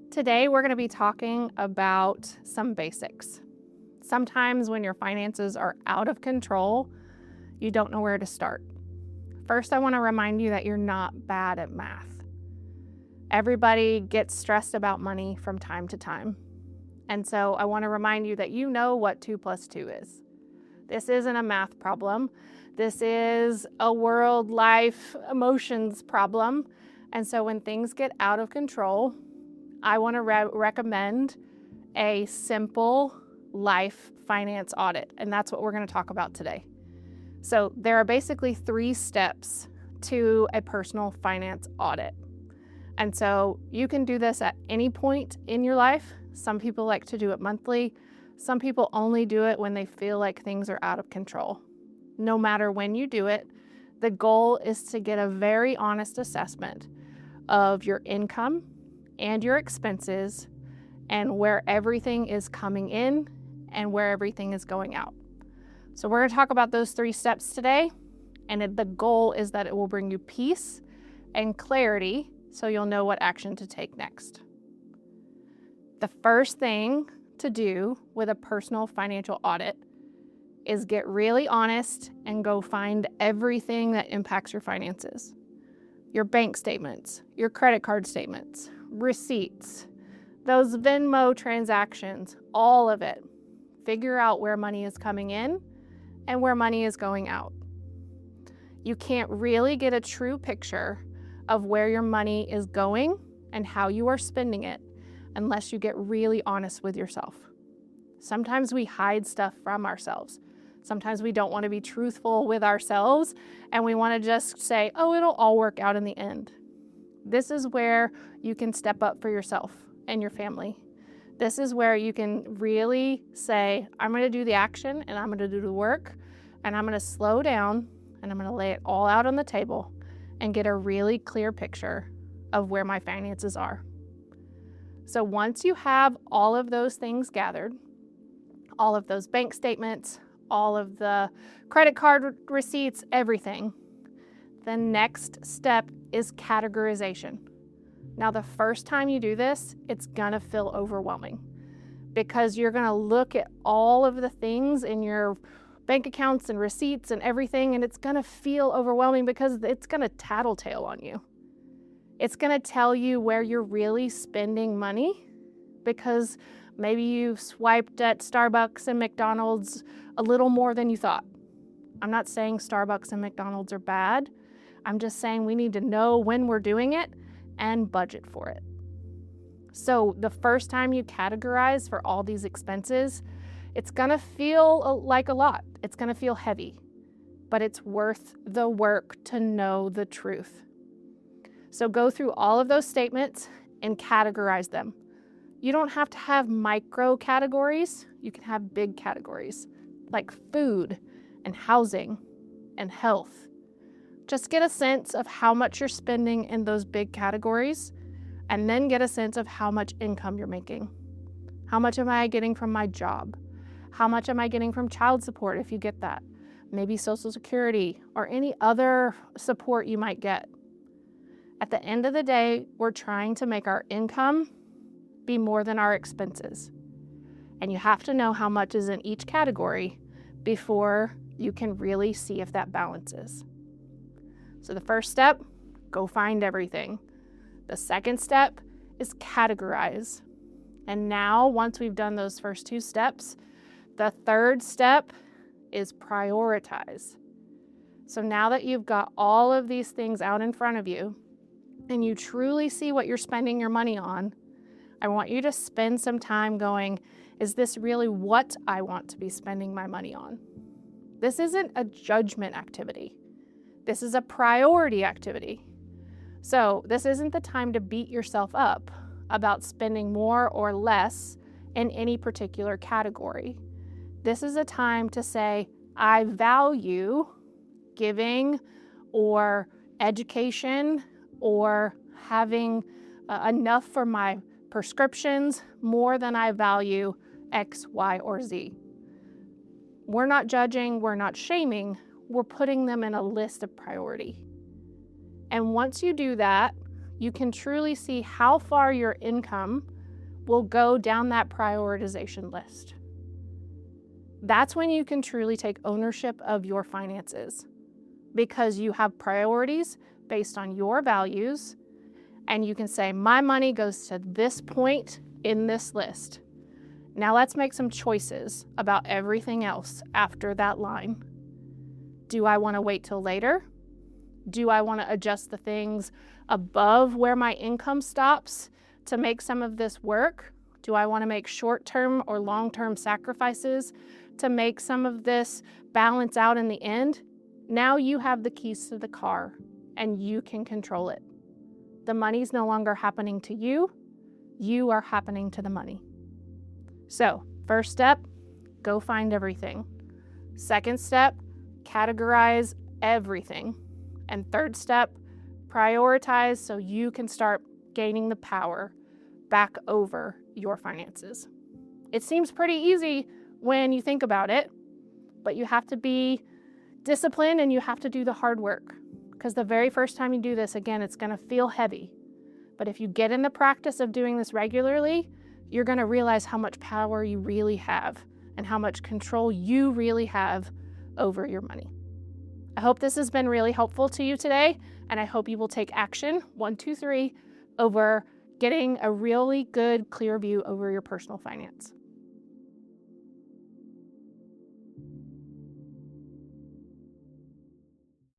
Today, we're going to be talking about some basics. Sometimes when your finances are out of control, you don't know where to start. First, I want to remind you that you're not bad at math. Everybody gets stressed about money from time to time. And so I want to remind you that you know what 2 plus 2 is. This isn't a math problem. This is a world, life, emotions problem. And so when things get out of control, I want to recommend a simple life finance audit, and that's what we're going to talk about today. So there are basically 3 steps to a personal finance audit. And so you can do this at any point in your life. Some people like to do it monthly. Some people only do it when they feel like things are out of control. No matter when you do it, the goal is to get a very honest assessment of your income and your expenses and where everything is coming in and where everything is going out. So we're going to talk about those 3 steps today, and the goal is that it will bring you peace and clarity so you'll know what action to take next. The first thing to do with a personal financial audit is get really honest and go find everything that impacts your finances. Your bank statements, your credit card statements, receipts, those Venmo transactions, all of it. Figure out where money is coming in and where money is going out. You can't really get a true picture of where your money is going and how you are spending it unless you get really honest with yourself. Sometimes we hide stuff from ourselves. Sometimes we don't want to be truthful with ourselves and we want to just say, oh, it'll all work out in the end. This is where you can step up for yourself and your family. This is where you can really say, I'm going to do the action and I'm going to do the work and I'm going to slow down and I'm going to lay it all out on the table and get a really clear picture of where my finances are. So once you have all of those things gathered, all of those bank statements, all of the credit card receipts, everything, the next step is categorization. Now, the first time you do this, it's gonna feel overwhelming because you're gonna look at all of the things in your bank accounts and receipts and everything, and it's gonna feel overwhelming because it's gonna tattletale on you. It's gonna tell you where you're really spending money because maybe you swiped at Starbucks and McDonald's a little more than you thought. I'm not saying Starbucks and McDonald's are bad. I'm just saying we need to know when we're doing it and budget for it. So the first time you categorize for all these expenses, it's gonna feel like a lot. It's gonna feel heavy, but it's worth the work to know the truth. So go through all of those statements and categorize them. You don't have to have micro categories. You can have big categories like food and housing and health. Just get a sense of how much you're spending in those big categories and then get a sense of how much income you're making. How much am I getting from my job? How much am I getting from child support if you get that? Maybe Social Security or any other support you might get. At the end of the day, we're trying to make our income be more than our expenses. And you have to know how much is in each category before you can really see if that balances. So the first step, go find everything. The second step is categorize. And now, once we've done those first 2 steps, the third step is prioritize. So now that you've got all of these things out in front of you and you truly see what you're spending your money on, I want you to spend some time going, is this really what I want to be spending my money on? This isn't a judgment activity. This is a priority activity. So this isn't the time to beat yourself up about spending more or less in any particular category. This is a time to say, I value giving or education or having enough for my prescriptions more than I value X, Y, or Z. We're not judging, we're not shaming, we're putting them in a list of priority. And once you do that, you can truly see how far your income will go down that prioritization list. That's when you can truly take ownership of your finances, because you have priorities based on your values, and you can say, my money goes to this point in this list. Now let's make some choices about everything else after that line. Do I want to wait till later? Do I want to adjust the things above where my income stops to make some of this work? Do I want to make short-term or long-term sacrifices to make some of this balance out in the end? Now you have the keys to the car and you can control it. The money's no longer happening to you. You are happening to the money. So, first step, go find everything. Second step, categorize everything. And third step, prioritize so you can start gaining the power back over your finances. It seems pretty easy when you think about it, but you have to be disciplined and you have to do the hard work, because the very first time you do this, again, it's going to feel heavy. But if you get in the practice of doing this regularly, you're going to realize how much power you really have and how much control you really have over your money. I hope this has been really helpful to you today, and I hope you will take action, 1, 2, 3, over getting a really good, clear view over your personal finance.